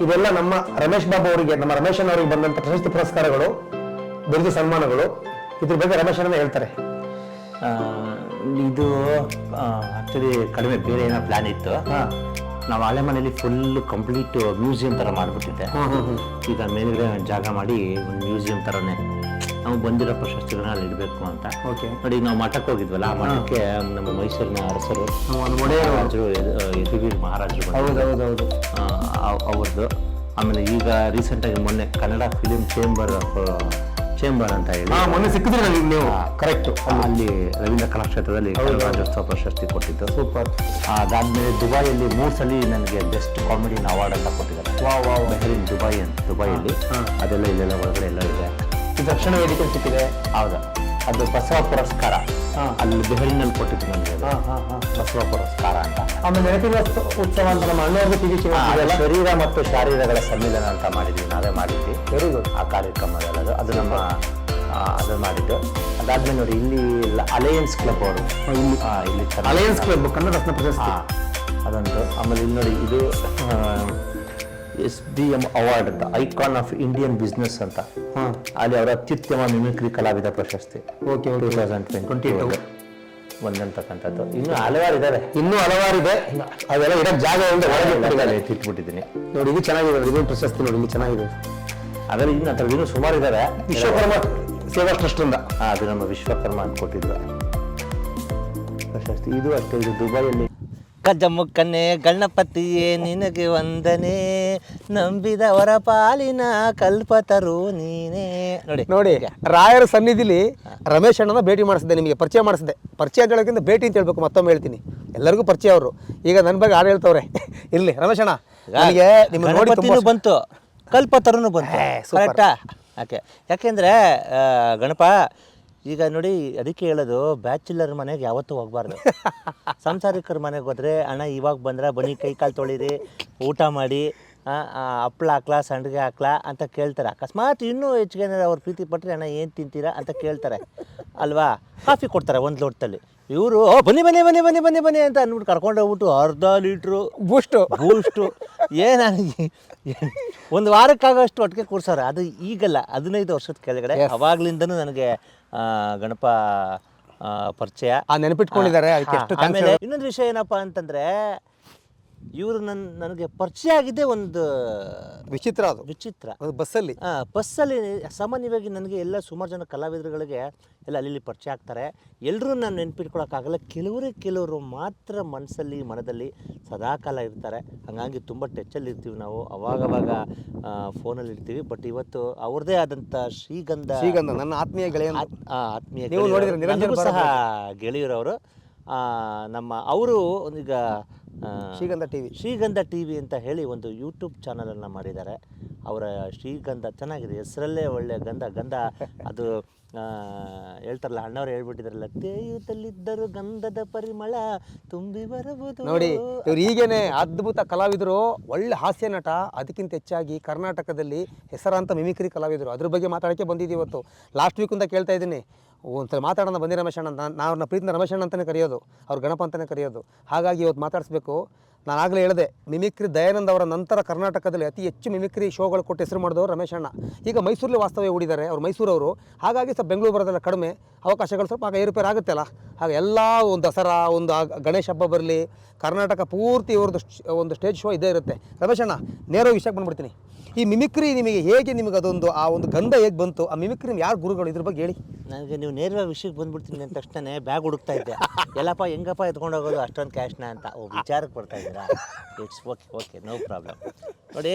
ಇದೆಲ್ಲ ನಮ್ಮ ರಮೇಶ್ ಬಾಬು ಅವರಿಗೆ, ನಮ್ಮ ರಮೇಶ್ ಅವರಿಗೆ ಬಂದಂತ ಪ್ರಶಸ್ತಿ ಪುರಸ್ಕಾರಗಳು, ಬಿರುದು ಸನ್ಮಾನಗಳು. ಇದ್ರ ಬಗ್ಗೆ ರಮೇಶ್ ಅಣ್ಣ ಹೇಳ್ತಾರೆ. ಇದು ಆಕ್ಚುಲಿ ಕಡಿಮೆ ಬೇರೆ ಏನೋ ಪ್ಲಾನ್ ಇತ್ತು. ನಾವು ಹಳೆ ಮನೆಯಲ್ಲಿ ಫುಲ್ ಕಂಪ್ಲೀಟ್ ಮ್ಯೂಸಿಯಂ ಥರ ಮಾಡಿಬಿಟ್ಟಿದ್ದೆ. ಈಗ ಮೇಲ್ಗಡೆ ಜಾಗ ಮಾಡಿ ಒಂದು ಮ್ಯೂಸಿಯಂ ಥರನೇ ನಾವು ಬಂದಿರೋ ಪ್ರಶಸ್ತಿಗಳನ್ನ ಅಲ್ಲಿ ಇಡಬೇಕು ಅಂತ. ನೋಡಿ, ನಾವು ಮಠಕ್ಕೆ ಹೋಗಿದ್ವಲ್ಲ, ಆ ಮಠಕ್ಕೆ ನಮ್ಮ ಮೈಸೂರಿನ ಅರಸರು ರಾಜರು, ಯದುವೀರ್ ಮಹಾರಾಜರು ಅವ್ರದ್ದು. ಆಮೇಲೆ ಈಗ ರೀಸೆಂಟಾಗಿ ಮೊನ್ನೆ ಕನ್ನಡ ಫಿಲಿಂ ಚೇಂಬರ್ ಅಂತ ಹೇಳಿ ಮೊನ್ನೆ ಸಿಕ್ಕಿದ್ರೆ ನೀವು ಕರೆಕ್ಟ್, ಅಲ್ಲಿ ರವೀಂದ್ರ ಕಲಾಕ್ಷೇತ್ರದಲ್ಲಿ ರಾಜ್ಯೋತ್ಸವ ಪ್ರಶಸ್ತಿ ಕೊಟ್ಟಿದ್ದು. ಸೂಪರ್. ಅದಾದ್ಮೇಲೆ ದುಬೈಯಲ್ಲಿ 3 ಸಲ ನನಗೆ ಬೆಸ್ಟ್ ಕಾಮಿಡಿಯನ್ ಅವಾರ್ಡ್ ಅಂತ ಕೊಟ್ಟಿದ್ದಾರೆ. ಬೆಹರಿನ್ ದುಬೈಯಲ್ಲಿ ಅದೆಲ್ಲ ಇಲ್ಲೆಲ್ಲ ಒಳಗಡೆ ಎಲ್ಲ ಇದೆ. ದಕ್ಷಿಣ ವೇದಿಕೆ ಸಿಕ್ಕಿದೆ. ಹೌದಾ? ಅದು ಬಸವ ಪುರಸ್ಕಾರ ಅಲ್ಲಿ ಬೆಹರಿನಲ್ಲಿ ಕೊಟ್ಟಿದ್ದು ನನಗೆ, ಬಸವ ಪುರಸ್ಕಾರ ಅಂತ. ಆಮೇಲೆ ನೆನಪಿನ ಉತ್ಸವ ಅಂತ ನಮ್ಮ ಅಣ್ಣವ್ರಿಗೆ ಟಿವಿ ಶರೀರ ಮತ್ತು ಶಾರೀರಗಳ ಸಮ್ಮಿಲನ ಅಂತ ಮಾಡಿದ್ವಿ, ನಾವೇ ಮಾಡಿದ್ವಿ. Very good. ಆ ಕಾರ್ಯಕ್ರಮದಲ್ಲಿ ಅದು ನಮ್ಮ ಅದು ಮಾಡಿದ್ದು. ಅದಾದ್ಮೇಲೆ ನೋಡಿ, ಇಲ್ಲಿ ಅಲಯನ್ಸ್ ಕ್ಲಬ್ ಅವರು, ಇಲ್ಲಿ ಅಲಯನ್ಸ್ ಕ್ಲಬ್ ಕನ್ನಡ ರತ್ನ ಪ್ರಶಸ್ತಿ ಅದಂತು. ಆಮೇಲೆ ಇಲ್ಲಿ ನೋಡಿ, ಇದು SBM ಅವಾರ್ಡ್ ಅಂತ, ಐಕಾನ್ ಆಫ್ ಇಂಡಿಯನ್ ಬಿಸ್ನೆಸ್ ಅಂತ, ಅಲ್ಲಿ ಅವರ ಅತ್ಯುತ್ತಮ ಮಿಮಿಕ್ರಿ ಕಲಾವಿದ ಪ್ರಶಸ್ತಿ 2022 ಬಂದಂತಕ್ಕಂಥದ್ದು. ಇನ್ನೂ ಹಲವಾರು ಇದಾವೆ, ಅದೆಲ್ಲ ಇಡಕ್ ಜಾಗ ಒಳಗೆ ಇಟ್ಬಿಟ್ಟಿದ್ದೀನಿ. ನೋಡಿ, ಇದು ಚೆನ್ನಾಗಿದೆ, ಇದೊಂದು ಪ್ರಶಸ್ತಿ ನೋಡಿ, ಇದು ಚೆನ್ನಾಗಿದೆ. ಅದರಲ್ಲಿ ಇನ್ನು ಅಥವಾ ಇನ್ನೂ ಸುಮಾರು ಇದಾವೆ. ವಿಶ್ವಕರ್ಮ ಸೇವಾ ಟ್ರಸ್ಟ್ ಇಂದ ಅದು ನಮ್ಮ ವಿಶ್ವಕರ್ಮ ಅಂತ ಕೊಟ್ಟಿದ್ರು ಪ್ರಶಸ್ತಿ. ಇದು ಅಷ್ಟೇ, ಇದು ದುಬೈಯಲ್ಲಿ. ಗಜಮುಖನೆ ಗಣಪತಿಯೇ ನಿನಗೆ ವಂದನೆ, ನಂಬಿದವರ ಪಾಲಿನ ಕಲ್ಪತರು ನೀನೇ. ನೋಡಿ ರಾಯರ ಸನ್ನಿಧಿಲಿ ರಮೇಶ್ ಅಣ್ಣನ ಭೇಟಿ ಮಾಡಿಸಿದೆ, ನಿಮಗೆ ಪರಿಚಯ ಮಾಡಿಸಿದೆ. ಪರಿಚಯ ಹೇಳೋಕ್ಕಿಂತ ಭೇಟಿ ಅಂತ ಹೇಳ್ಬೇಕು, ಮತ್ತೊಮ್ಮೆ ಹೇಳ್ತೀನಿ. ಎಲ್ಲರಿಗೂ ಪರಿಚಯ ಅವರು. ಈಗ ನನ್ನ ಬಗ್ಗೆ ಹಾಡು ಹೇಳ್ತವ್ರೆ. ಇರ್ಲಿ ರಮೇಶ್ ಅಣ್ಣ, ಗಣಪತಿನೂ ಬಂತು, ಕಲ್ಪತರುನು ಬಂತು. ಕರೆಕ್ಟಾ? ಯಾಕೆಂದ್ರೆ ಗಣಪ ಈಗ ನೋಡಿ, ಅದಕ್ಕೆ ಹೇಳೋದು, ಬ್ಯಾಚುಲರ್ ಮನೆಗೆ ಯಾವತ್ತೂ ಹೋಗ್ಬಾರ್ದು. ಸಂಸಾರಿಕರ ಮನೆಗೆ ಹೋದ್ರೆ, ಅಣ್ಣ ಇವಾಗ ಬಂದ್ರೆ ಬನ್ನಿ ಕೈ ಕಾಲು ತೊಳೀರಿ, ಊಟ ಮಾಡಿ, ಹಪ್ಳ ಹಾಕ್ಲಾ ಸಂಡಿಗೆ ಹಾಕ್ಲಾ ಅಂತ ಕೇಳ್ತಾರೆ. ಅಕಸ್ಮಾತ್ ಇನ್ನೂ ಹೆಚ್ಚಿಗೆ ಅವ್ರು ಪ್ರೀತಿ ಪಟ್ಟರೆ, ಅಣ್ಣ ಏನು ತಿಂತೀರಾ ಅಂತ ಕೇಳ್ತಾರೆ ಅಲ್ವಾ. ಕಾಫಿ ಕೊಡ್ತಾರೆ ಒಂದು ಲೋಟದಲ್ಲಿ. ಇವರು ಬನ್ನಿ ಬನ್ನಿ ಬನ್ನಿ ಬನ್ನಿ ಬನ್ನಿ ಬನ್ನಿ ಅಂತ ಅಂದ್ಬಿಟ್ಟು ಕರ್ಕೊಂಡು ಹೋಗ್ಬಿಟ್ಟು ಅರ್ಧ ಲೀಟ್ರು ಬೂಸ್ಟು ಏನಾಗಿ ಒಂದು ವಾರಕ್ಕಾಗೋಷ್ಟು ಒಟ್ಟಿಗೆ ಕೂರ್ಸೋರು. ಅದು ಈಗಲ್ಲ, 15 ವರ್ಷದ ಕೆಳಗಡೆ. ಅವಾಗ್ಲಿಂದನೂ ನನಗೆ ಗಣಪ ಪರಿಚಯ, ನೆನಪಿಟ್ಕೊಂಡಿದ್ದಾರೆ. ಆಮೇಲೆ ಇನ್ನೊಂದು ವಿಷಯ ಏನಪ್ಪ ಅಂತಂದರೆ, ಇವರು ನನಗೆ ಪರಿಚಯ ಆಗಿದೆ ಒಂದು ವಿಚಿತ್ರ ಬಸ್ಸಲ್ಲಿ ಸಾಮಾನ್ಯವಾಗಿ ನನಗೆ ಎಲ್ಲ ಸುಮಾರು ಜನ ಕಲಾವಿದರುಗಳಿಗೆ ಎಲ್ಲ ಅಲ್ಲಿ ಪರಿಚಯ ಆಗ್ತಾರೆ. ಎಲ್ಲರೂ ನಾನು ನೆನಪಿಟ್ಕೊಳಕ್ಕಾಗಲ್ಲ. ಕೆಲವರು ಮಾತ್ರ ಮನದಲ್ಲಿ ಸದಾಕಾಲ ಇರ್ತಾರೆ. ಹಾಗಾಗಿ ತುಂಬ ಟಚ್ಚಲ್ಲಿ ಇರ್ತೀವಿ ನಾವು, ಅವಾಗವಾಗ ಫೋನಲ್ಲಿ ಇರ್ತೀವಿ. ಬಟ್ ಇವತ್ತು ಅವ್ರದ್ದೇ ಆದಂಥ ಶ್ರೀಗಂಧ ನನ್ನ ಆತ್ಮೀಯ ಗೆಳೆಯ, ಸಹ ಗೆಳೆಯರವರು. ನಮ್ಮ ಅವರು ಈಗ ಶ್ರೀಗಂಧ ಟಿವಿ ಅಂತ ಹೇಳಿ ಒಂದು ಯೂಟ್ಯೂಬ್ ಚಾನಲನ್ನು ಮಾಡಿದ್ದಾರೆ. ಅವರ ಶ್ರೀಗಂಧ ಚೆನ್ನಾಗಿದೆ, ಹೆಸರಲ್ಲೇ ಒಳ್ಳೆಯ ಗಂಧ. ಅದು ಹೇಳ್ತಾರಲ್ಲ, ಅಣ್ಣವ್ರು ಹೇಳ್ಬಿಟ್ಟಿದ್ರಲ್ಲ, ತೇಯುತ್ತಲಿದ್ದರು ಗಂಧದ ಪರಿಮಳ ತುಂಬಿ ಬರಬಹುದು. ನೋಡಿ, ಇವ್ರು ಹೀಗೇನೆ ಅದ್ಭುತ ಕಲಾವಿದರು, ಒಳ್ಳೆ ಹಾಸ್ಯ ನಟ. ಅದಕ್ಕಿಂತ ಹೆಚ್ಚಾಗಿ ಕರ್ನಾಟಕದಲ್ಲಿ ಹೆಸರಾಂತ ಮಿಮಿಕ್ರಿ ಕಲಾವಿದರು. ಅದ್ರ ಬಗ್ಗೆ ಮಾತಾಡೋಕ್ಕೆ ಬಂದಿದ್ದೀವಿ ಇವತ್ತು. ಲಾಸ್ಟ್ ವೀಕ್ ಅಂತ ಕೇಳ್ತಾ ಇದ್ದೀನಿ, ಒಂದ್ಸಲ ಮಾತಾಡೋಣ ಬನ್ನಿ ರಮೇಶ್ ಅಣ್ಣ. ನಾವು ಅವ್ರನ್ನ ಪ್ರೀತಿನ ರಮೇಶ್ ಅಣ್ಣ ಅಂತಲೇ ಕರೆಯೋದು, ಅವ್ರು ಗಣಪ ಅಂತಲೇ ಕರೆಯೋದು. ಹಾಗಾಗಿ ಇವತ್ತು ಮಾತಾಡಿಸ್ಬೇಕು. ನಾನು ಆಗಲೇ ಹೇಳಿದೆ, ಮಿಮಿಕ್ರಿ ದಯಾನಂದ್ ಅವರ ನಂತರ ಕರ್ನಾಟಕದಲ್ಲಿ ಅತಿ ಹೆಚ್ಚು ಮಿಮಿಕ್ರಿ ಶೋಗಳು ಕೊಟ್ಟು ಹೆಸರು ಮಾಡಿದವರು ರಮೇಶ್ ಅಣ್ಣ. ಈಗ ಮೈಸೂರಲ್ಲಿ ವಾಸ್ತವ್ಯ ಹೂಡಿದ್ದಾರೆ, ಅವ್ರು ಮೈಸೂರವರು. ಹಾಗಾಗಿ ಸ್ವಲ್ಪ ಬೆಂಗಳೂರು ಬರೋದೆಲ್ಲ ಕಡಿಮೆ, ಅವಕಾಶಗಳು ಸ್ವಲ್ಪ ಆಗ ಏರುಪೇರು ಆಗುತ್ತಲ್ಲ. ಹಾಗೆ ಎಲ್ಲ ಒಂದು ದಸರಾ, ಒಂದು ಗಣೇಶ ಹಬ್ಬ ಬರಲಿ, ಕರ್ನಾಟಕ ಪೂರ್ತಿ ಇವ್ರದ್ದು ಒಂದು ಸ್ಟೇಜ್ ಶೋ ಇದೇ ಇರುತ್ತೆ. ರಮೇಶ್ ಅಣ್ಣ, ನೇರ ವಿಷಯಕ್ಕೆ ಬಂದುಬಿಡ್ತೀನಿ. ಈ ಮಿಮಿಕ್ರಿ ನಿಮಗೆ ಹೇಗೆ, ನಿಮಗೆ ಅದೊಂದು ಆ ಒಂದು ಗಂಧ ಹೇಗೆ ಬಂತು? ಆ ಮಿಮಿಕ್ರಿ ಯಾರು ಗುರುಗಳು? ಇದ್ರ ಬಗ್ಗೆ ಹೇಳಿ. ನನಗೆ ನೀವು ನೇರವಾಗಿ ವಿಷಯಕ್ಕೆ ಬಂದುಬಿಡ್ತೀನಿ ಅಂದ ತಕ್ಷಣ ಬ್ಯಾಗ್ ಹುಡುಕ್ತಾ ಇದ್ದೆ, ಎಲ್ಲಪ್ಪ ಹೆಂಗಪ್ಪ ಎತ್ಕೊಂಡು ಹೋಗೋದು ಅಷ್ಟೊಂದು ಕ್ಯಾಶ್ನ ಅಂತ. ವಿಚಾರಕ್ಕೆ ಬರ್ತಾ ಇದ್ದೀರಾ? It's okay, no problem. ನೋಡಿ,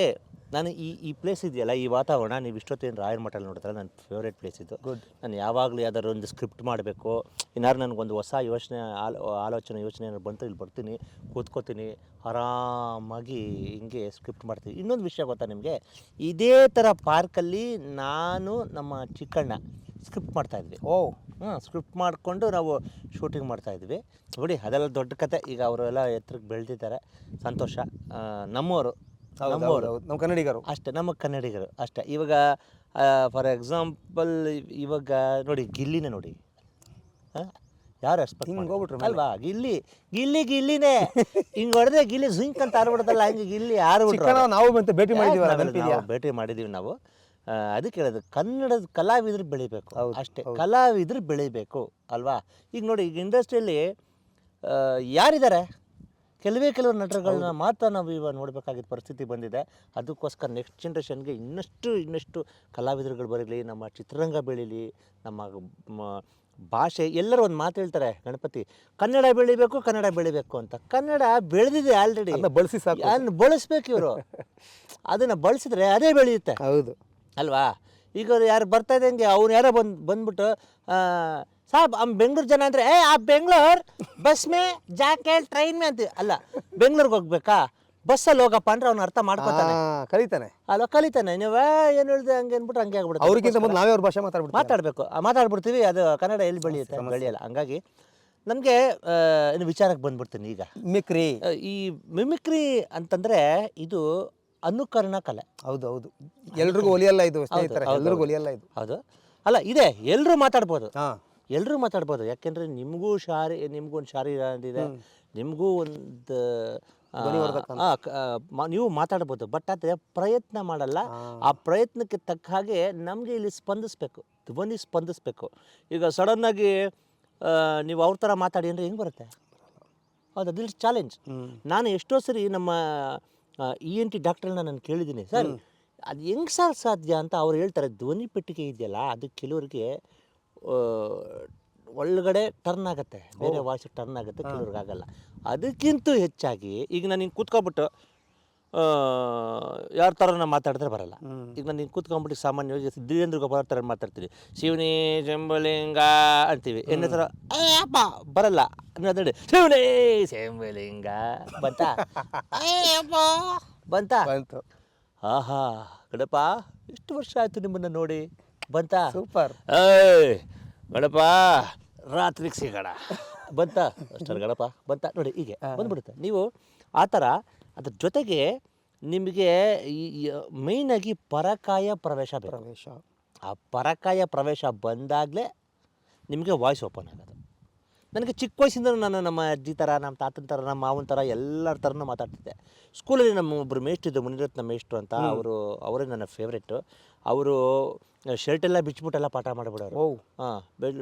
ನಾನು ಈ ಪ್ಲೇಸ್ ಇದೆಯಲ್ಲ, ಈ ವಾತಾವರಣ, ನೀವು ಇಷ್ಟೊತ್ತೇನು ರಾಯರ ಮಠಲ್ಲಿ ನೋಡ್ತಾರೆ, ನನ್ನ ಫೇವ್ರೇಟ್ ಪ್ಲೇಸ್ ಇದು. ನಾನು ಯಾವಾಗಲೂ ಯಾವ್ದಾದ್ರು ಒಂದು ಸ್ಕ್ರಿಪ್ಟ್ ಮಾಡಬೇಕು, ಏನಾದ್ರು ನನಗೊಂದು ಹೊಸ ಆಲೋಚನೆ ಏನಾದ್ರು ಬಂತು, ಇಲ್ಲಿ ಬರ್ತೀನಿ, ಕೂತ್ಕೋತೀನಿ, ಆರಾಮಾಗಿ ಹಿಂಗೆ ಸ್ಕ್ರಿಪ್ಟ್ ಮಾಡ್ತೀನಿ. ಇನ್ನೊಂದು ವಿಷಯ ಗೊತ್ತಾ ನಿಮಗೆ, ಇದೇ ಥರ ಪಾರ್ಕಲ್ಲಿ ನಾನು ನಮ್ಮ ಚಿಕ್ಕಣ್ಣ ಸ್ಕ್ರಿಪ್ಟ್ ಮಾಡ್ತಾಯಿದ್ವಿ. ಸ್ಕ್ರಿಪ್ಟ್ ಮಾಡಿಕೊಂಡು ನಾವು ಶೂಟಿಂಗ್ ಮಾಡ್ತಾಯಿದ್ವಿ. ನೋಡಿ, ಅದೆಲ್ಲ ದೊಡ್ಡ ಕತೆ. ಈಗ ಅವರೆಲ್ಲ ಎತ್ತರಕ್ಕೆ ಬೆಳೆದಿದ್ದಾರೆ, ಸಂತೋಷ. ನಮ್ಮವರು ನಮ್ಮ ಕನ್ನಡಿಗರು ಅಷ್ಟೇ, ನಮ್ಮ ಕನ್ನಡಿಗರು ಅಷ್ಟೇ. ಇವಾಗ ಫಾರ್ ಎಕ್ಸಾಂಪಲ್, ಇವಾಗ ನೋಡಿ, ಗಿಲ್ಲಿನೇ ನೋಡಿ, ಯಾರು ಎಕ್ಸ್ಪೆಕ್ಟ್ ಹಿಂಗೆ ಹೋಗ್ಬಿಟ್ರು ಅಲ್ವಾ? ಗಿಲ್ಲಿನೇ ಹಿಂಗೆ ಹೊಡೆದ್ರೆ ಗಿಲ್ಲಿ ಜಿಂಕ್ ಅಂತ ಆರ್ಬಿಡ್ತಲ್ಲ, ಹಂಗೆ ಗಿಲ್ಲಿ ಆರ್ಬಿಟ್ರು. ನಾವು ಮತ್ತೆ ಭೇಟಿ ಮಾಡಿದೀವಿ ಭೇಟಿ ಮಾಡಿದ್ದೀವಿ ನಾವು. ಅದಕ್ಕೆ ಹೇಳೋದು, ಕನ್ನಡದ ಕಲಾವಿದ್ರು ಬೆಳಿಬೇಕು ಅಷ್ಟೇ, ಕಲಾವಿದ್ರು ಬೆಳಿಬೇಕು ಅಲ್ವಾ? ಈಗ ನೋಡಿ, ಈಗ ಇಂಡಸ್ಟ್ರಿಯಲ್ಲಿ ಯಾರಿದ್ದಾರೆ? ಕೆಲವು ನಟರುಗಳನ್ನ ಮಾತ್ರ ನಾವು ಇವಾಗ ನೋಡಬೇಕಾಗಿದ್ದ ಪರಿಸ್ಥಿತಿ ಬಂದಿದೆ. ಅದಕ್ಕೋಸ್ಕರ ನೆಕ್ಸ್ಟ್ ಜನ್ರೇಷನ್ಗೆ ಇನ್ನಷ್ಟು ಕಲಾವಿದರುಗಳು ಬರಲಿ, ನಮ್ಮ ಚಿತ್ರರಂಗ ಬೆಳೀಲಿ, ನಮ್ಮ ಭಾಷೆ. ಎಲ್ಲರೂ ಒಂದು ಮಾತು ಹೇಳ್ತಾರೆ ಗಣಪತಿ, ಕನ್ನಡ ಬೆಳಿಬೇಕು ಅಂತ. ಕನ್ನಡ ಬೆಳೆದಿದೆ ಆಲ್ರೆಡಿ, ಬಳಸಿ ಸಾಕು, ಅದನ್ನು ಬಳಸ್ಬೇಕು ಇವರು. ಅದನ್ನು ಬಳಸಿದ್ರೆ ಅದೇ ಬೆಳೆಯುತ್ತೆ. ಹೌದು ಅಲ್ವಾ? ಈಗ ಯಾರು ಬರ್ತಾ ಇದ್ದಂಗೆ ಅವ್ರು ಯಾರೋ ಬಂದ್ಬಿಟ್ಟು ಸಾಬ್ ಬೆಂಗಳೂರು ಜನ ಅಂದರೆ ಆ ಬೆಂಗಳೂರು ಬಸ್ ಮೇ ಜಾಕೆ ಟ್ರೈನ್ ಮೇ ಅಂತೀವಿ. ಅಲ್ಲ, ಬೆಂಗಳೂರಿಗೆ ಹೋಗ್ಬೇಕಾ, ಬಸ್ಸಲ್ಲಿ ಹೋಗಪ್ಪ ಅಂದ್ರೆ ಅವ್ನು ಅರ್ಥ ಮಾಡ್ಕೊತಾನೆ, ಕಲಿತಾನೆ ಅಲ್ವಾ? ಕಲಿತಾನೆ. ನೀವು ಏನು ಹೇಳಿದೆ ಹಂಗೆ ಅಂದ್ಬಿಟ್ರೆ ಹಂಗೆ ಆಗ್ಬಿಡುತ್ತೆ. ಅವ್ರಿಗಿಂತ ಮೊದಲು ನಾವೇ ಅವ್ರ ಭಾಷೆ ಮಾತಾಡ್ಬಿಡ್ತೀವಿ. ಅದು ಕನ್ನಡ ಎಲ್ಲಿ ಬೆಳೆಯುತ್ತೆ? ಬೆಳೆಯಲ್ಲ. ಹಂಗಾಗಿ ನಮಗೆ ಇನ್ನು ವಿಚಾರಕ್ಕೆ ಬಂದ್ಬಿಡ್ತೀನಿ. ಈಗ ಈ ಮಿಮಿಕ್ರಿ ಅಂತಂದರೆ ಇದು ಅನುಕರಣ ಕಲೆ. ಹೌದು, ಎಲ್ರಿಗೂ ಒಲಿಯಲ್ಲ ಇದು, ಎಲ್ರಿಗೂ ಒಲಿಯಲ್ಲ ಇದು. ಹೌದು, ಅಲ್ಲ ಇದೆ, ಎಲ್ಲರೂ ಮಾತಾಡ್ಬೋದು. ಯಾಕೆಂದರೆ ನಿಮಗೊಂದು ಶಾರೀರ ಅಂದಿದೆ, ನಿಮಗೂ ಒಂದು ನೀವು ಮಾತಾಡ್ಬೋದು. ಬಟ್ ಆದರೆ ಪ್ರಯತ್ನ ಮಾಡಲ್ಲ. ಆ ಪ್ರಯತ್ನಕ್ಕೆ ತಕ್ಕ ಹಾಗೆ ನಮಗೆ ಇಲ್ಲಿ ಧ್ವನಿ ಸ್ಪಂದಿಸ್ಬೇಕು. ಈಗ ಸಡನ್ನಾಗಿ ನೀವು ಅವ್ರ ಥರ ಮಾತಾಡಿ ಅಂದರೆ ಹೆಂಗೆ ಬರುತ್ತೆ? ಹೌದು, ಅದು ಚಾಲೆಂಜ್. ನಾನು ಎಷ್ಟೋ ಸರಿ ನಮ್ಮ ENT ಡಾಕ್ಟ್ರನ್ನ ನಾನು ಕೇಳಿದ್ದೀನಿ, ಸರ್ ಅದು ಹೆಂಗೆ ಸರ್ ಸಾಧ್ಯ ಅಂತ. ಅವ್ರು ಹೇಳ್ತಾರೆ, ಧ್ವನಿ ಪೆಟ್ಟಿಗೆ ಇದೆಯಲ್ಲ, ಅದು ಕೆಲವ್ರಿಗೆ ಒಳಗಡೆ ಟರ್ನ್ ಆಗುತ್ತೆ, ಬೇರೆ ವಾಯ್ಸ್ ಟರ್ನ್ ಆಗುತ್ತೆ, ಕೆಲವ್ರಿಗೆ ಆಗಲ್ಲ. ಅದಕ್ಕಿಂತ ಹೆಚ್ಚಾಗಿ ಈಗ ನಾನು ಹಿಂಗೆ ಕೂತ್ಕೊಬಿಟ್ಟು ಯಾರ ಥರ ಮಾತಾಡಿದ್ರೆ ಬರಲ್ಲ. ಈಗ ನಾನು ಹಿಂಗೆ ಕೂತ್ಕೊಂಡ್ಬಿಟ್ಟು ಸಾಮಾನ್ಯವಾಗಿ ದಿವೇಂದ್ರ ಗೋಪಾಲ್ ಥರ ಮಾತಾಡ್ತೀವಿ, ಶಿವನೇ ಶಂಭುಲಿಂಗ ಅಂತೀವಿ. ಎನ್ನ ಥರ ಅಪ್ಪ ಬರಲ್ಲ ಅನ್ನೋದು, ಶಿವನೇ ಶಂಭುಲಿಂಗ ಬಂತು. ಆಹಾ ಗಣಪ, ಎಷ್ಟು ವರ್ಷ ಆಯ್ತು ನಿಮ್ಮನ್ನ ನೋಡಿ, ಬಂತ ಸೂಪರ್. ಗಣಪ ರಾತ್ರಿಗೆ ಸಿಗೋಣ ಬಂತ, ಅಷ್ಟರ ಗಣಪ ಬಂತ ನೋಡಿ, ಹೀಗೆ ಬಂದ್ಬಿಡುತ್ತೆ. ನೀವು ಆ ಥರ. ಅದ್ರ ಜೊತೆಗೆ ನಿಮಗೆ ಮೇಯ್ನಾಗಿ ಪರಕಾಯ ಪ್ರವೇಶ. ಆ ಪರಕಾಯ ಪ್ರವೇಶ ಬಂದಾಗಲೇ ನಿಮಗೆ ವಾಯ್ಸ್ ಓಪನ್ ಆಗೋದು. ನನಗೆ ಚಿಕ್ಕ ವಯಸ್ಸಿಂದ ನಾನು ನಮ್ಮ ಅಜ್ಜಿ ಥರ, ನಮ್ಮ ತಾತನ ಥರ, ನಮ್ಮ ಮಾವನ ಥರ ಎಲ್ಲರ ಥರನೂ ಮಾತಾಡ್ತಿದ್ದೆ. ಸ್ಕೂಲಲ್ಲಿ ನಮ್ಮ ಒಬ್ಬರು ಮೇಷ್ಟ್ರು ಮುನಿರತ್ನ ಮೇಷ್ಟ್ರು ಅಂತ, ಅವರೇ ನನ್ನ ಫೇವ್ರೆಟ್ಟು. ಅವರು ಶರ್ಟೆಲ್ಲ ಬಿಚ್ಚಿಬಿಟ್ಟೆಲ್ಲ ಪಾಠ ಮಾಡಿಬಿಡೋರು.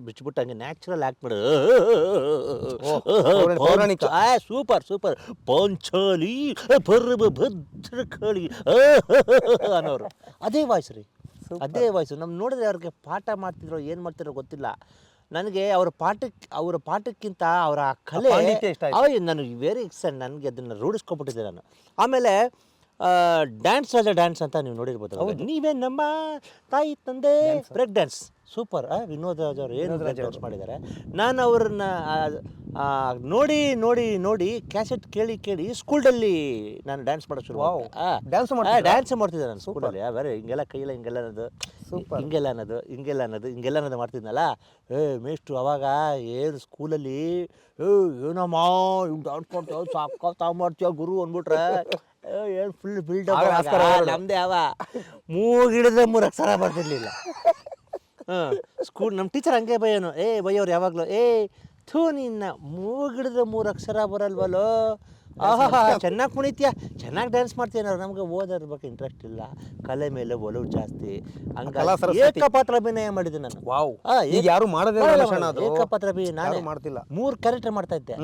ಬಿಚ್ಚಿಬಿಟ್ಟು ಹಂಗೆ ನ್ಯಾಚುರಲ್ ಆ್ಯಕ್ಟ್ ಮಾಡೋದು. ಸೂಪರ್ ಪಂಚಾಲಿ ಭದ್ರಕಾಳಿ ಅನ್ನೋರು. ಅದೇ ವಾಯ್ಸ್ ರೀ, ಅದೇ ವಾಯ್ಸು. ನಮ್ಮ ನೋಡಿದ್ರೆ ಅವ್ರಿಗೆ ಪಾಠ ಮಾಡ್ತಿದ್ರು, ಏನು ಮಾಡ್ತಿರೋ ಗೊತ್ತಿಲ್ಲ ನನಗೆ. ಅವರ ಪಾಠಕ್ಕಿಂತ ಅವರ ಕಲೆ ನನಗೆ ವೆರಿ ಎಕ್ಸೆಂಟ್. ನನಗೆ ಅದನ್ನು ರೂಢಿಸ್ಕೊಬಿಟ್ಟಿದ್ದೆ ನಾನು. ಆಮೇಲೆ ಡ್ಯಾನ್ಸ್ ಅಂತ ನೀವು ನೋಡಿರ್ಬೋದು. ನೀವೇ ನಮ್ಮ ತಾಯಿ ತಂದೆ break dance super. Vinod Raj ಅವರು ಏನು ಬ್ರೇಕ್ ಡ್ಯಾನ್ಸ್ ಮಾಡಿದ್ದಾರೆ. ನಾನು ಅವ್ರನ್ನ ನೋಡಿ ಕ್ಯಾಸೆಟ್ ಕೇಳಿ ಸ್ಕೂಲಲ್ಲಿ ನಾನು ಡ್ಯಾನ್ಸ್ ಮಾಡೋದು ಶುರು. ಡ್ಯಾನ್ಸ್ ಮಾಡ್ತಿದ್ದೆ ನಾನು ಸ್ಕೂಲಲ್ಲಿ. ಬೇರೆ ಹಿಂಗೆಲ್ಲ ಕೈಯೆಲ್ಲ ಹಿಂಗೆಲ್ಲ ಅನ್ನೋದು ಮಾಡ್ತಿದ್ನಲ್ಲ. ಮೇಷ್ಟ್ರು ಅವಾಗ ಏನು ಸ್ಕೂಲಲ್ಲಿ ಏನಮ್ಮ ಹಿಂಗೆ ಡ್ಯಾನ್ಸ್ ಮಾಡ್ತೀವ, ಸಾಕ ಮಾಡ್ತೀವ ಗುರು ಅಂದ್ಬಿಟ್ರೆ ಏನು ಫುಲ್ ಬಿಲ್ಡಪ್. ನಮ್ಮದೇ ಮೂಗಿಡಿದ್ರೆ 3 ಅಕ್ಷರ ಬರ್ತಿರ್ಲಿಲ್ಲ. ಸ್ಕೂಲ್ ನಮ್ಮ ಟೀಚರ್ ಹಂಗೆ ಬೈಯೋರು ಯಾವಾಗಲೂ, ಥೂ ನಿನ್ನ ಮೂಗಿಡಿದ್ರೆ 3 ಅಕ್ಷರ ಬರಲ್ವಲ್ಲೋ, ಆಹಾ ಚೆನ್ನಾಗಿ ಕುಣಿತೀಯ, ಚೆನ್ನಾಗಿ ಡ್ಯಾನ್ಸ್ ಮಾಡ್ತೀಯ. ನಮ್ಗೆ ಓದೋದ್ರ ಬಗ್ಗೆ ಇಂಟ್ರೆಸ್ಟ್ ಇಲ್ಲ, ಕಲೆ ಮೇಲೆ ಒಲವು ಜಾಸ್ತಿ. ಹಂಗಾಗಿ ಏಕಪಾತ್ರ ಅಭಿನಯ ಮಾಡಿದ್ದೆ ನಾನು. ಏಕಪಾತ್ರ ಅಭಿನಯ ನಾನು ಮಾಡ್ತಿಲ್ಲ. 3 ಕ್ಯಾರೆಕ್ಟರ್ ಮಾಡ್ತಾ ಇದ್ದೆ.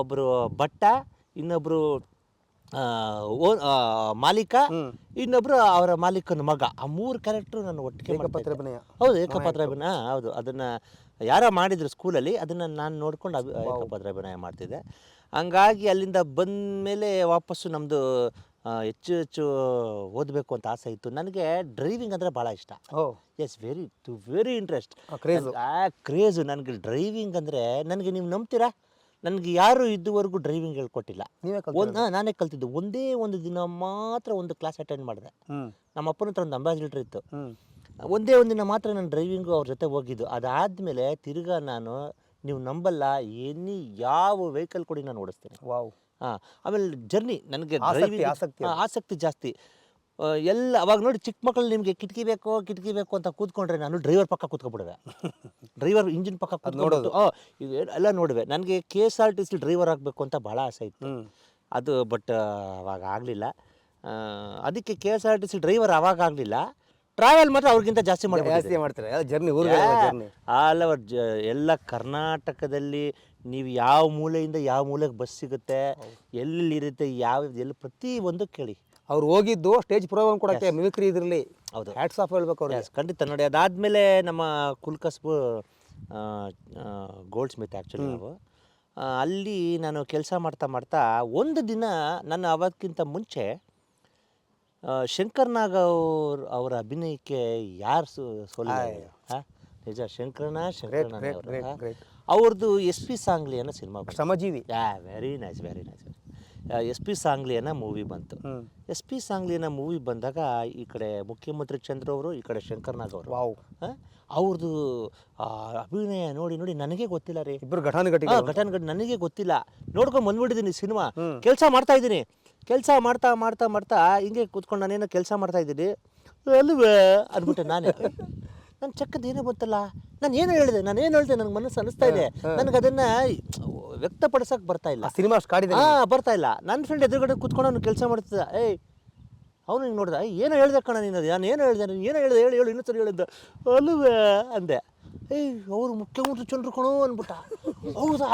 ಒಬ್ಬರು ಭಟ್ಟ, ಇನ್ನೊಬ್ರು ಮಾಲೀಕ, ಇನ್ನೊಬ್ರು ಅವರ ಮಾಲೀಕನ ಮಗ. ಆ 3 ಕ್ಯಾರೆಕ್ಟರ್ ನಾನು ಒಟ್ಟಿಗೆ ಹೌದು, ಏಕಪಾತ್ರ ಅಭಿನಯ. ಹೌದು, ಅದನ್ನ ಯಾರೋ ಮಾಡಿದ್ರು ಸ್ಕೂಲಲ್ಲಿ, ಅದನ್ನ ನಾನು ನೋಡ್ಕೊಂಡು ಏಕಪಾತ್ರ ಅಭಿನಯ ಮಾಡ್ತಿದ್ದೆ. ಹಂಗಾಗಿ ಅಲ್ಲಿಂದ ಬಂದ ಮೇಲೆ ವಾಪಸ್ಸು ನಮ್ಮದು ಹೆಚ್ಚು ಓದಬೇಕು ಅಂತ ಆಸೆ ಇತ್ತು. ನನಗೆ ಡ್ರೈವಿಂಗ್ ಅಂದರೆ ಭಾಳ ಇಷ್ಟ. ವೆರಿ ಇಂಟ್ರೆಸ್ಟ್, ಕ್ರೇಜು ನನಗೆ ಡ್ರೈವಿಂಗ್ ಅಂದರೆ. ನನಗೆ ನೀವು ನಂಬ್ತೀರಾ, ನನಗೆ ಯಾರು ಇದುವರೆಗೂ ಡ್ರೈವಿಂಗ್ ಹೇಳ್ಕೊಟ್ಟಿಲ್ಲ. ನಾನೇ ಕಲ್ತಿದ್ದು. ಒಂದೇ ಒಂದು ದಿನ ಮಾತ್ರ ಒಂದು ಕ್ಲಾಸ್ ಅಟೆಂಡ್ ಮಾಡಿದೆ. ನಮ್ಮ ಅಪ್ಪನ ಹತ್ರ ಒಂದು ಅಂಬಾಸಿಡರ್ ಇತ್ತು. ಒಂದೇ ಒಂದು ದಿನ ಮಾತ್ರ ನಾನು ಡ್ರೈವಿಂಗು ಅವ್ರ ಜೊತೆ ಹೋಗಿದ್ದು. ಅದಾದಮೇಲೆ ತಿರ್ಗಾ ನಾನು, ನೀವು ನಂಬಲ್ಲ, ಯಾವ ವೆಹಿಕಲ್ ಕೊಡಿ ನಾನು ಓಡಿಸ್ತೀನಿ. ಆಮೇಲೆ ಜರ್ನಿ, ನನಗೆ ಡ್ರೈವಿಂಗ್ ಆಸಕ್ತಿ ಜಾಸ್ತಿ. ಎಲ್ಲ ಅವಾಗ ನೋಡಿ ಚಿಕ್ಕ ಮಕ್ಕಳು ನಿಮಗೆ ಕಿಟಕಿ ಬೇಕು ಅಂತ ಕೂತ್ಕೊಂಡ್ರೆ ನಾನು ಡ್ರೈವರ್ ಪಕ್ಕ ಕೂತ್ಕೊಬಿಡುವೆ. ಡ್ರೈವರ್ ಇಂಜಿನ್ ಪಕ್ಕ ಕೂತ್ಕೊಂಡ್ಬಿಟ್ಟು ಎಲ್ಲ ನೋಡುವೆ. ನನಗೆ KSRTC ಡ್ರೈವರ್ ಆಗಬೇಕು ಅಂತ ಭಾಳ ಆಸೆ ಇತ್ತು. ಅದು ಬಟ್ ಅವಾಗ ಆಗಲಿಲ್ಲ. ಅದಕ್ಕೆ KSRTC ಡ್ರೈವರ್ ಅವಾಗ ಆಗಲಿಲ್ಲ. ಟ್ರಾವೆಲ್ ಮಾತ್ರ ಅವ್ರಿಗಿಂತ ಜಾಸ್ತಿ ಮಾಡ್ತಾರೆ ಜರ್ನಿ ಆಲ್ ಓವರ್ ಎಲ್ಲ ಕರ್ನಾಟಕದಲ್ಲಿ ನೀವು ಯಾವ ಮೂಲೆಯಿಂದ ಯಾವ ಮೂಲೆಗೆ ಬಸ್ ಸಿಗುತ್ತೆ, ಎಲ್ಲಿರುತ್ತೆ, ಎಲ್ಲಿ ಪ್ರತಿ ಒಂದು ಕೇಳಿ. ಅವ್ರು ಹೋಗಿದ್ದು ಸ್ಟೇಜ್ ಪ್ರೋಗ್ರಾಮ್ ಕೊಡೋಕ್ಕೆ ಮಿಮಿಕ್ರಿ ಇದರಲ್ಲಿ. ಹೌದು, ಹ್ಯಾಟ್ಸ್ ಆಫ್ ಹೇಳ್ಬೇಕು ಅವ್ರಿಗೆ. ಖಂಡಿತ. ನೋಡಿ, ಅದಾದಮೇಲೆ ನಮ್ಮ ಕುಲ್ಕಸ್ಬು ಗೋಲ್ಡ್ ಸ್ಮಿತ್ ಆ್ಯಕ್ಚುಲಿ ನಾವು ಅಲ್ಲಿ ನಾನು ಕೆಲಸ ಮಾಡ್ತಾ ಒಂದು ದಿನ ನನ್ನ ಅವಕ್ಕಿಂತ ಮುಂಚೆ ಶಂಕರ್ ನಾಗ್ ಅವರ ಅಭಿನಯಕ್ಕೆ ಯಾರು ಸೋಲಿಲ್ಲ. ನಿಜ, ಶಂಕರಣ್ಣ ಅವ್ರದ್ದು SP ಸಾಂಗ್ಲಿ ಅನ್ನೋ cinema, Shramajeevi. Very nice. SP Sangli ಅನ್ನೋ ಮೂವಿ ಬಂತು. SP ಸಾಂಗ್ಲಿ ಅನ್ನೋ ಮೂವಿ ಬಂದಾಗ ಈ ಕಡೆ ಮುಖ್ಯಮಂತ್ರಿ ಚಂದ್ರ ಅವರು, ಈ ಕಡೆ ಶಂಕರ್ ನಾಗ್ ಅವರು. ಅವ್ರದ್ದು ಅಭಿನಯ ನೋಡಿ ನನಗೆ ಗೊತ್ತಿಲ್ಲ ರೀ. ಇಬ್ಬರು ಘಟಾನುಘಟಿ ನನಗೆ ಗೊತ್ತಿಲ್ಲ. ನೋಡ್ಕೊಂಡು ಬಂದ್ಬಿಟ್ಟಿದ್ದೀನಿ ಸಿನಿಮಾ. ಕೆಲಸ ಮಾಡ್ತಾ ಇದ್ದೀನಿ. ಕೆಲಸ ಮಾಡ್ತಾ ಹಿಂಗೆ ಕೂತ್ಕೊಂಡು ನಾನೇನೋ ಕೆಲಸ ಮಾಡ್ತಾ ಇದ್ದೀನಿ ಅಲ್ವೇ ಅಂದ್ಬಿಟ್ಟೆ ನಾನೇ. ನನ್ನ ಚಕ್ಕದ ಏನೋ ಗೊತ್ತಲ್ಲ, ನಾನು ಏನು ಹೇಳಿದೆ ನನಗೆ ಮನಸ್ಸು ಅನಿಸ್ತಾ ಇದೆ. ನನಗೆ ಅದನ್ನು ವ್ಯಕ್ತಪಡಿಸೋಕೆ ಬರ್ತಾ ಇಲ್ಲ. ಸಿನಿಮಾ ಬರ್ತಾ ಇಲ್ಲ. ನನ್ನ ಫ್ರೆಂಡ್ ಎದುರುಗಡೆ ಕೂತ್ಕೊಂಡು ಅವ್ನು ಕೆಲಸ ಮಾಡ್ತಿದ್ದ. ಅವನು ಹಿಂಗೆ ನೋಡ್ದ, ಏನೋ ಹೇಳ್ದೆ ಕಣ ನೀನು, ನಾನು ಏನು ಹೇಳಿದೆ ಹೇಳು ಇನ್ನೂ ಸರಿ ಹೇಳಿದ್ದ ಅಲ್ವೇ ಅಂದೆ. ಅವರು ಮುಖ್ಯಮಂತ್ರಿ ಚಂದ್ರು ಕಣೋ ಅಂದ್ಬಿಟ್ಟ. ಹೌದಾ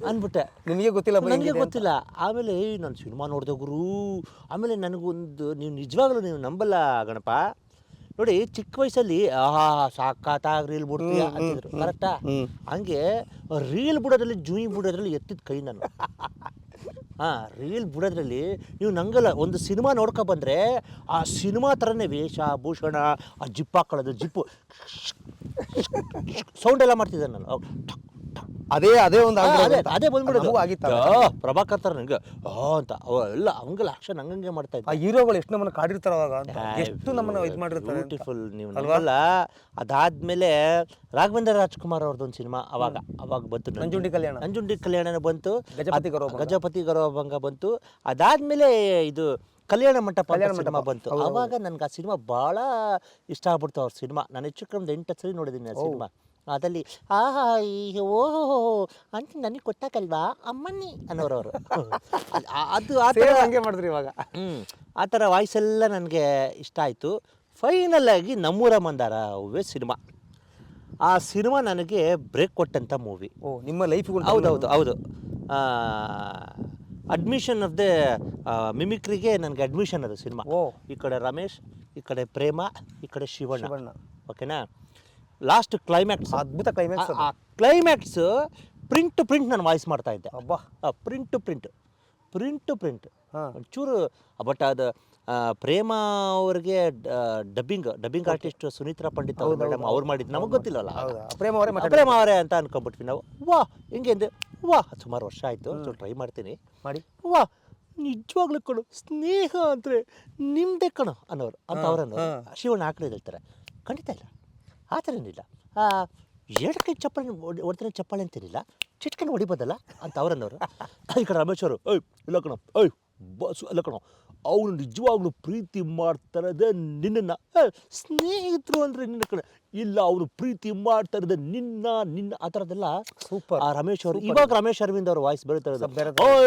ಅಂದ್ಬಿಟ್ಟೆ. ನಿಮಗೆ ಗೊತ್ತಿಲ್ಲ? ನನಗೆ ಗೊತ್ತಿಲ್ಲ. ಆಮೇಲೆ ನಾನು ಸಿನಿಮಾ ನೋಡಿದೆ ಗುರು. ಆಮೇಲೆ ನನಗೊಂದು, ನೀವು ನಿಜವಾಗ್ಲೂ ನೀವು ನಂಬಲ್ಲ ಗಣಪ, ನೋಡಿ ಚಿಕ್ಕ ವಯಸ್ಸಲ್ಲಿ ಸಾಕಾತಾಗಿ ರೀಲ್ ಬಿಡ್ತೀಯ ಅಂತಿದ್ರು, ಕರೆಕ್ಟಾ? ಹಂಗೆ ರೀಲ್ ಬಿಡೋದ್ರಲ್ಲಿ ಜೂಯಿ ಬಿಡೋದ್ರಲ್ಲಿ ಎತ್ತಿದ ಕೈ ನಾನು. ರೀಲ್ ಬಿಡೋದ್ರಲ್ಲಿ ನೀವು ನಂಗಲ್ಲ. ಒಂದು ಸಿನಿಮಾ ನೋಡ್ಕೊ ಬಂದರೆ ಆ ಸಿನಿಮಾ ಥರನೇ ವೇಷ ಭೂಷಣ, ಆ ಜಿಪ್ ಹಾಕೊಳ್ಳೋದು, ಜಿಪ್ಪು ಸೌಂಡ್ ಎಲ್ಲ ಮಾಡ್ತಿದ್ದೆ ನಾನು. ಅದೇ ಬಂದ್ಬಿಡೋದು. ಪ್ರಭಾಕರ್ ಥರ ನಂಗೆ ಅಂತ ಅವೆಲ್ಲ ಹಂಗಲ್ಲ ಆಕ್ಷನ್ ಹಂಗಂಗೆ ಮಾಡ್ತಾ ಇದ್ದೆ. ಆ ಹೀರೋಗಳು ಎಷ್ಟು ನಮ್ಮನ್ನು ಕಾಡಿರ್ತಾರೆ ಅವಾಗ, ಎಷ್ಟು ನಮ್ಮನ್ನು ಇದು ಮಾಡಿರ್ತಾರೆ. ಬ್ಯೂಟಿಫುಲ್. ನೀವು ಅಲ್ವಲ್ಲ. ಅದಾದ್ಮೇಲೆ ರಾಘವೇಂದ್ರ ರಾಜ್ಕುಮಾರ್ ಅವ್ರದ್ದೊಂದು ಸಿನಿಮಾ ಅವಾಗ ಬಂತು, ನಂಜುಂಡಿ ಕಲ್ಯಾಣ ಬಂತು, ಗಜಪತಿ ಗೌರವಭಂಗ ಬಂತು. ಅದಾದ್ಮೇಲೆ ಇದು ಕಲ್ಯಾಣ ಮಂಟಪ ಸಿನಿಮಾ ಬಂತು. ಅವಾಗ ನನ್ಗೆ ಆ ಸಿನಿಮಾ ಭಾಳ ಇಷ್ಟ ಆಗ್ಬಿಡ್ತು. ಅವ್ರ ಸಿನಿಮಾ ನಾನು ಹೆಚ್ಚು ಕಮ್ಮಿ 8 ಸರಿ ನೋಡಿದ್ದೀನಿ ಆ ಸಿನಿಮಾ. ಅದಲ್ಲಿ ಓಹೋ ಅಂತ ನನಗೆ ಕೊಟ್ಟಾಕಲ್ವಾ ಅಮ್ಮಣ್ಣಿ ಅನ್ನೋರವರು. ಅದು ಆ ಥರ ಹಂಗೆ ಮಾಡಿದ್ರಿ ಇವಾಗ. ಆ ಥರ ವಾಯ್ಸೆಲ್ಲ ನನಗೆ ಇಷ್ಟ ಆಯಿತು. ಫೈನಲ್ ಆಗಿ ನಮ್ಮೂರ ಮಂದಾರ ಸಿನಿಮಾ, ಆ ಸಿನಿಮಾ ನನಗೆ ಬ್ರೇಕ್ ಕೊಟ್ಟಂಥ ಮೂವಿ. ನಿಮ್ಮ ಲೈಫ್ಗಳು? ಹೌದು. ಅಡ್ಮಿಷನ್ ಆಫ್ ದ ಮಿಮಿಕ್ರಿಗೆ ನನಗೆ ಅಡ್ಮಿಷನ್ ಅದು ಸಿನಿಮಾ. ಈ ಕಡೆ ರಮೇಶ್, ಈ ಕಡೆ ಪ್ರೇಮ, ಈ ಕಡೆ ಶಿವಣ್ಣ. ಓಕೆನಾ? ಲಾಸ್ಟ್ ಕ್ಲೈಮ್ಯಾಕ್ಸ್, ಅದ್ಭುತ ಕ್ಲೈಮ್ಯಾಕ್ಸ್. ಆ ಕ್ಲೈಮ್ಯಾಕ್ಸ್ ಪ್ರಿಂಟ್ ನಾನು ವಾಯ್ಸ್ ಮಾಡ್ತಾ ಇದ್ದೆ. ಪ್ರಿಂಟ್ ಒಂಚೂರು. ಬಟ್ ಅದು ಪ್ರೇಮ ಅವ್ರಿಗೆ dubbing artist Sunita Pandit madam ಅವ್ರು ಮಾಡಿದ್ದು ನಮಗೆ ಗೊತ್ತಿಲ್ಲವಲ್ಲ. ಪ್ರೇಮ ಅವರೇ ಅಂತ ಅನ್ಕೊಂಡ್ಬಿಟ್ವಿ ನಾವು. ಹಿಂಗೆ ಅಂದೆ. ಸುಮಾರು ವರ್ಷ ಆಯಿತು, ಟ್ರೈ ಮಾಡ್ತೀನಿ ಮಾಡಿ. ನಿಜವಾಗ್ಲೂ ಕಣು, ಸ್ನೇಹ ಅಂದರೆ ನಿಮ್ಮದೇ ಕಣು ಅನ್ನೋರು ಅಂತ ಅವರನ್ನು ಶಿವಣ್ಣ ಆ ಕಡೆ ಹೇಳ್ತಾರೆ. ಖಂಡಿತ ಇಲ್ಲ, ಆ ಥರ ಏನಿಲ್ಲ. 2 ಕೈ ಚಪ್ಪಾಳೆ ಹೊಡ್ತಾನೆ, ಚಪ್ಪಾಳೆ ಅಂತೇನಿಲ್ಲ, ಚಿಟ್ಕೊಂಡು ಹೊಡಿಬೋದಲ್ಲ ಅಂತ ಅವರನ್ನವರು. ಈ ಕಡೆ ರಮೇಶ್ ಅವರು ಇಲ್ಲ ಕಣೋ, ಬಾಸು ಇಲ್ಲ ಕಣೋ, ಅವನು ನಿಜವಾಗ್ಲೂ ಪ್ರೀತಿ ಮಾಡ್ತಾರದೆ ನಿನ್ನನ್ನು. ಸ್ನೇಹಿತರು ಅಂದರೆ ನಿನ್ನ ಕಡೆ ಇಲ್ಲ, ಅವನು ಪ್ರೀತಿ ಮಾಡ್ತಾ ಇರೋದು ನಿನ್ನ ಆ ಥರದ್ದೆಲ್ಲ ಸೂಪರ್. ಆ ರಮೇಶ್ ಅವರು, ಇವಾಗ ರಮೇಶ್ ಅರವಿಂದ್ ಅವ್ರ ವಾಯ್ಸ್ ಬೇರೆ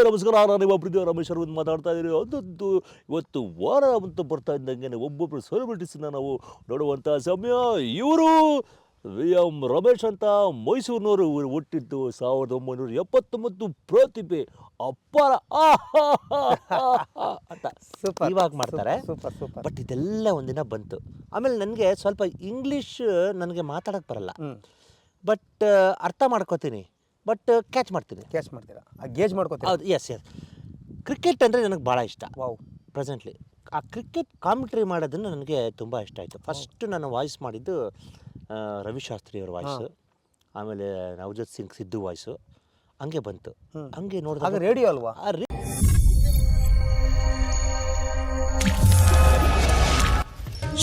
ನಮಸ್ಕಾರ, ನಾನು ಒಬ್ಬರಿದ್ದೀವಿ ರಮೇಶ್ ಅರವಿಂದ್ ಮಾತಾಡ್ತಾ ಇದ್ದೀರಿ. ಅದೊಂದು ಇವತ್ತು ವಾರ ಅಂತ ಬರ್ತಾ ಇದ್ದಂಗೆ ಒಬ್ಬೊಬ್ಬರು ಸೆಲೆಬ್ರಿಟೀಸ್ನ ನಾವು ನೋಡುವಂಥ ಸಮಯ. ಇವರು VM ರಮೇಶ್ ಅಂತ ಮೈಸೂರಿನವರು ಹುಟ್ಟಿದ್ದು 1979. ಪ್ರತಿಭೆ ಅಪ್ಪಾರ ಅಂತ ಇವಾಗ ಮಾಡ್ತಾರೆ. ಬಟ್ ಇದೆಲ್ಲ ಒಂದಿನ ಬಂತು. ಆಮೇಲೆ ನನಗೆ ಸ್ವಲ್ಪ ಇಂಗ್ಲೀಷ್ ನನಗೆ ಮಾತಾಡೋಕ್ಕೆ ಬರಲ್ಲ, ಬಟ್ ಅರ್ಥ ಮಾಡ್ಕೋತೀನಿ, ಬಟ್ ಕ್ಯಾಚ್ ಮಾಡ್ತೀರಾ, ಗೇಜ್ ಮಾಡ್ಕೋತೀನಿ. ಹೌದು, ಎಸ್. ಕ್ರಿಕೆಟ್ ಅಂದರೆ ನನಗೆ ಭಾಳ ಇಷ್ಟ. ಪ್ರೆಸೆಂಟ್ಲಿ ಆ ಕ್ರಿಕೆಟ್ ಕಾಮೆಂಟ್ರಿ ಮಾಡೋದನ್ನು ನನಗೆ ತುಂಬ ಇಷ್ಟ ಆಯಿತು. ಫಸ್ಟ್ ನಾನು ವಾಯ್ಸ್ ಮಾಡಿದ್ದು ರವಿಶಾಸ್ತ್ರಿ ಅವ್ರ ವಾಯ್ಸು, ಆಮೇಲೆ ನವಜೋತ್ ಸಿಂಗ್ ಸಿದ್ದು ವಾಯ್ಸು, ಹಂಗೆ ಬಂತು. ಹಂಗೆ ನೋಡಿದಾಗ ರೇಡಿಯೋ ಅಲ್ವಾ?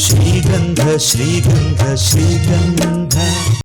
ಶ್ರೀಗಂಧ